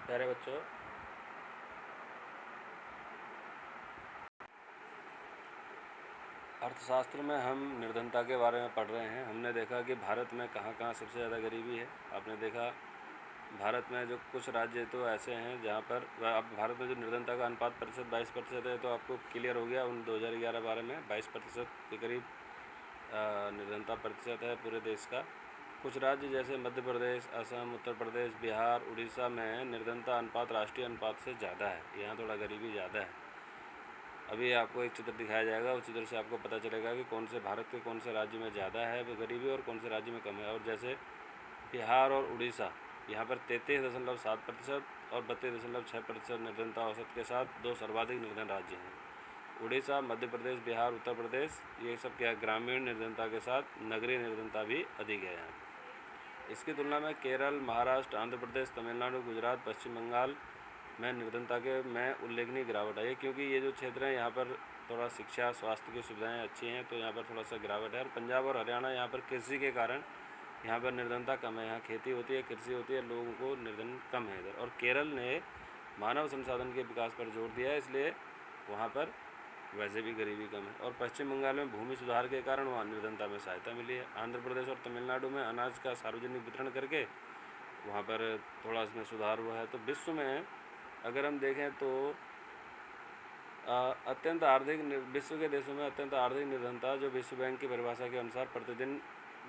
प्यारे बच्चों, अर्थशास्त्र में हम निर्धनता के बारे में पढ़ रहे हैं। हमने देखा कि भारत में कहाँ कहाँ सबसे ज़्यादा गरीबी है। आपने देखा भारत में जो कुछ राज्य तो ऐसे हैं जहाँ पर अब भारत में जो निर्धनता का अनुपात प्रतिशत 22% है, तो आपको क्लियर हो गया उन 2011-12 में 22% के करीब निर्धनता प्रतिशत है पूरे देश का। कुछ राज्य जैसे मध्य प्रदेश, असम, उत्तर प्रदेश, बिहार, उड़ीसा में निर्धनता अनुपात राष्ट्रीय अनुपात से ज़्यादा है। यहाँ थोड़ा गरीबी ज़्यादा है। अभी आपको एक चित्र दिखाया जाएगा, उस चित्र से आपको पता चलेगा कि कौन से भारत के कौन से राज्य में ज़्यादा है गरीबी और कौन से राज्य में कम है। और जैसे बिहार और उड़ीसा, यहाँ पर 33.7% और 32.6% निर्धनता औसत के साथ दो सर्वाधिक निर्धन राज्य हैं। उड़ीसा, मध्य प्रदेश, बिहार, उत्तर प्रदेश, ये सब क्या ग्रामीण निर्धनता के साथ नगरीय निर्धनता भी अधिक है यहाँ। इसकी तुलना में केरल, महाराष्ट्र, आंध्र प्रदेश, तमिलनाडु, गुजरात, पश्चिम बंगाल में निर्धनता के में उल्लेखनीय गिरावट आई है, क्योंकि ये जो क्षेत्र हैं यहाँ पर थोड़ा शिक्षा, स्वास्थ्य की सुविधाएं अच्छी हैं, तो यहाँ पर थोड़ा सा गिरावट है। और पंजाब और हरियाणा, यहाँ पर कृषि के कारण यहाँ पर निर्धनता कम है। यहाँ खेती होती है, कृषि होती है, लोगों को निर्धन कम है इधर। और केरल ने मानव संसाधन के विकास पर जोर दिया है, इसलिए वहाँ पर वैसे भी गरीबी कम है। और पश्चिम बंगाल में भूमि सुधार के कारण वहाँ निर्धनता में सहायता मिली है। आंध्र प्रदेश और तमिलनाडु में अनाज का सार्वजनिक वितरण करके वहाँ पर थोड़ा इसमें सुधार हुआ है। तो विश्व में अगर हम देखें तो अत्यंत आर्थिक विश्व के देशों में अत्यंत आर्थिक निर्धनता, जो विश्व बैंक की परिभाषा के अनुसार प्रतिदिन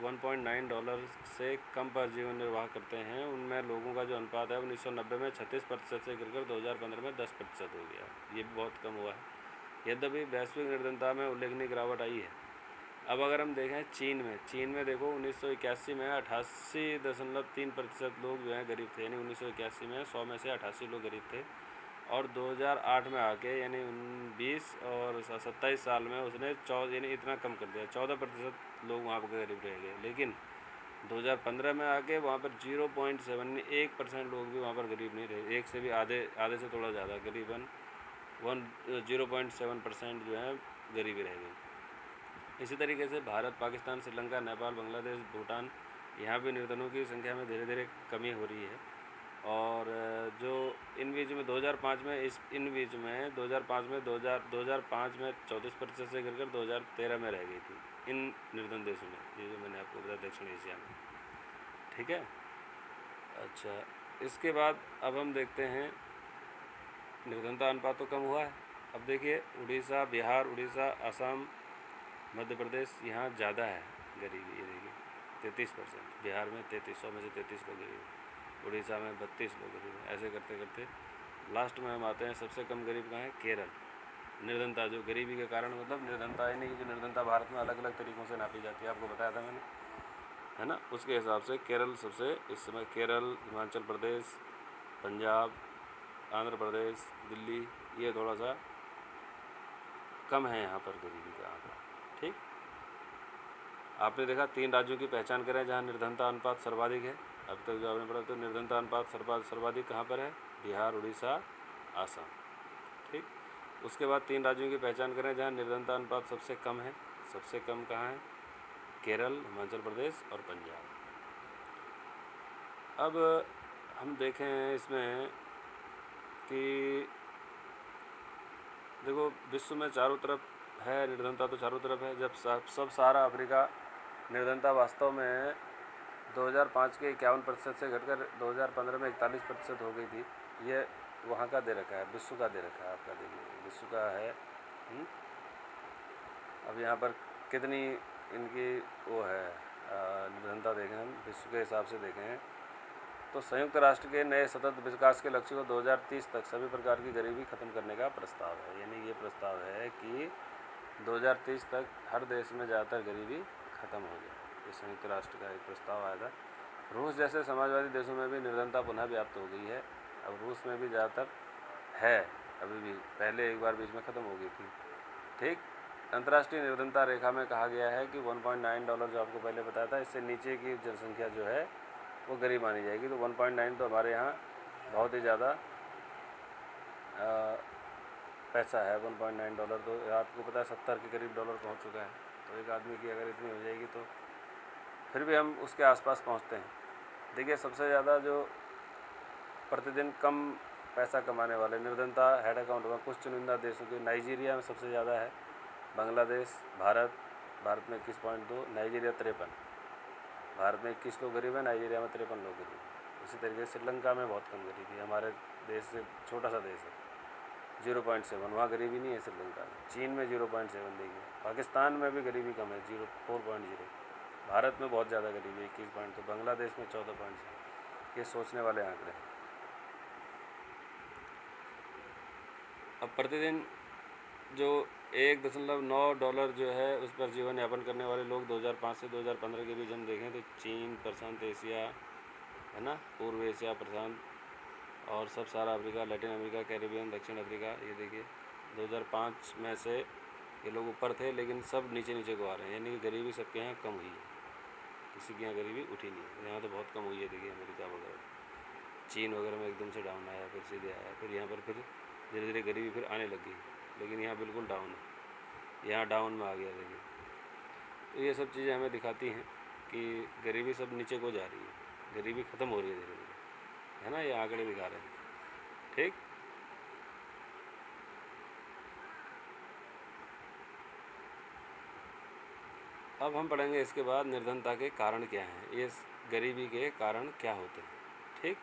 $1.9 से कम पर जीवन निर्वाह करते हैं, उनमें लोगों का जो अनुपात है 1990 में 36% से गिरकर 2015 में 10% हो गया। ये भी बहुत कम हुआ है। यद्यपि वैश्विक निर्धनता में उल्लेखनीय गिरावट आई है। अब अगर हम देखें चीन में देखो 1981 में 88.3% लोग जो हैं गरीब थे, यानी 1981 में 100 में से 88 लोग गरीब थे। और 2008 में आके यानी 20 और 27 साल में उसने यानी इतना कम कर दिया, 14% लोग वहाँ पर गरीब रह गए। लेकिन 2015 में आके वहाँ पर 0.71% लोग भी वहाँ पर गरीब नहीं रहे, एक से भी आधे से थोड़ा ज़्यादा, करीबन 0.7% जो है गरीबी रह गई। इसी तरीके से भारत, पाकिस्तान, श्रीलंका, नेपाल, बांग्लादेश, भूटान, यहाँ भी निर्धनों की संख्या में धीरे धीरे कमी हो रही है। और जो इन बीच में 2005 में 2005 में 34% से गिरकर 2013 में रह गई थी इन निर्धन देशों में, ये जो मैंने आपको बताया दक्षिण एशिया में। ठीक है। अच्छा, इसके बाद अब हम देखते हैं निर्धनता अनुपात तो कम हुआ है। अब देखिए उड़ीसा, बिहार, असम, मध्य प्रदेश, यहाँ ज़्यादा है गरीबी। ये देखिए 33%, बिहार में 3300 में से 33 लोग गरीब हैं, उड़ीसा में 32 लोग गरीब हैं। ऐसे करते करते लास्ट में हम आते हैं सबसे कम गरीब कहाँ है, केरल। निर्धनता जो गरीबी के कारण, मतलब निर्धनता यानी कि जो निर्धनता भारत में अलग अलग तरीक़ों से नापी जाती है, आपको बताया था मैंने, है ना। उसके हिसाब से केरल सबसे इस समय, केरल, हिमाचल प्रदेश, पंजाब, आंध्र प्रदेश, दिल्ली, ये थोड़ा सा कम है यहाँ पर गरीबी का आंकड़ा। ठीक, आपने देखा 3 राज्यों की पहचान करें जहाँ निर्धनता अनुपात सर्वाधिक है। अब तक जो आपने पढ़ा, तो निर्धनता अनुपात सर्वाधिक कहाँ पर है, बिहार, उड़ीसा, असम। ठीक, उसके बाद 3 राज्यों की पहचान करें जहाँ निर्धनता अनुपात सबसे कम है। सबसे कम कहाँ है, केरल, हिमाचल प्रदेश और पंजाब। अब हम देखें इसमें कि देखो विश्व में चारों तरफ है निर्धनता, तो चारों तरफ है। जब सब सहारा अफ्रीका निर्धनता वास्तव में 2005 के 51% से घटकर 2015 में 41% हो गई थी। ये वहाँ का दे रखा है, विश्व का दे रखा है, आपका देखिए विश्व का है। अब यहाँ पर कितनी इनकी वो है निर्धनता देखें, हम विश्व के हिसाब से देखें तो संयुक्त राष्ट्र के नए सतत विकास के लक्ष्य को 2030 तक सभी प्रकार की गरीबी खत्म करने का प्रस्ताव है। यानी ये प्रस्ताव है कि 2030 तक हर देश में ज़्यादातर गरीबी खत्म हो जाए। ये संयुक्त राष्ट्र का एक प्रस्ताव आया था। रूस जैसे समाजवादी देशों में भी निर्धनता पुनः व्याप्त हो गई है। अब रूस में भी ज़्यादातर है अभी भी, पहले एक बार बीच में ख़त्म हो गई थी। ठीक, अंतर्राष्ट्रीय निर्धनता रेखा में कहा गया है कि $1.9 जो आपको पहले बताया था, इससे नीचे की जनसंख्या जो है वो गरीब मानी जाएगी। तो 1.9 तो हमारे यहाँ बहुत ही ज़्यादा पैसा है। $1.9 तो आपको पता है 70 के करीब डॉलर पहुँच चुका है। तो एक आदमी की अगर इतनी हो जाएगी तो फिर भी हम उसके आसपास पहुँचते हैं। देखिए सबसे ज़्यादा जो प्रतिदिन कम पैसा कमाने वाले निर्धनता हेड अकाउंट में कुछ चुनिंदा देशों के नाइजीरिया में सबसे ज़्यादा है, बांग्लादेश, भारत में 21.2, नाइजीरिया 53। भारत में 21 लोग गरीब हैं, नाइजीरिया में 53 लोग गरीब हैं। इसी तरीके से श्रीलंका में बहुत कम गरीबी है, हमारे देश से छोटा सा देश है, 0.7, वहाँ गरीबी नहीं है श्रीलंका में। चीन में 0.7 देखिए, पाकिस्तान में भी गरीबी कम है, 4.0। भारत में बहुत ज़्यादा गरीबी है, 21 तो बांग्लादेश में 14.6। ये सोचने वाले आंकड़े हैं। अब प्रतिदिन जो $1.9 जो है उस पर जीवन यापन करने वाले लोग 2005 से 2015 के बीच हम देखें तो चीन, प्रशांत एशिया है ना, पूर्व एशिया, प्रशांत और सब सारा अफ्रीका, लैटिन अमेरिका, कैरिबियन, दक्षिण अफ्रीका, ये देखिए 2005 में से ये लोग ऊपर थे, लेकिन सब नीचे नीचे को आ रहे हैं, यानी कि गरीबी सबके यहाँ कम हुई है, किसी के यहाँ गरीबी उठी नहीं है। यहाँ तो बहुत कम हुई है, देखिए अमेरिका वगैरह, चीन वगैरह में एकदम से डाउन आया, फिर सीधे आया, फिर यहाँ पर फिर धीरे धीरे गरीबी फिर आने लगी, लेकिन यहाँ बिल्कुल डाउन है, यहाँ डाउन में आ गया देखिए। तो ये सब चीज़ें हमें दिखाती हैं कि गरीबी सब नीचे को जा रही है, गरीबी ख़त्म हो रही है धीरे धीरे, है ना, ये आंकड़े दिखा रहे हैं। ठीक, अब हम पढ़ेंगे इसके बाद निर्धनता के कारण क्या हैं, ये गरीबी के कारण क्या होते हैं। ठीक।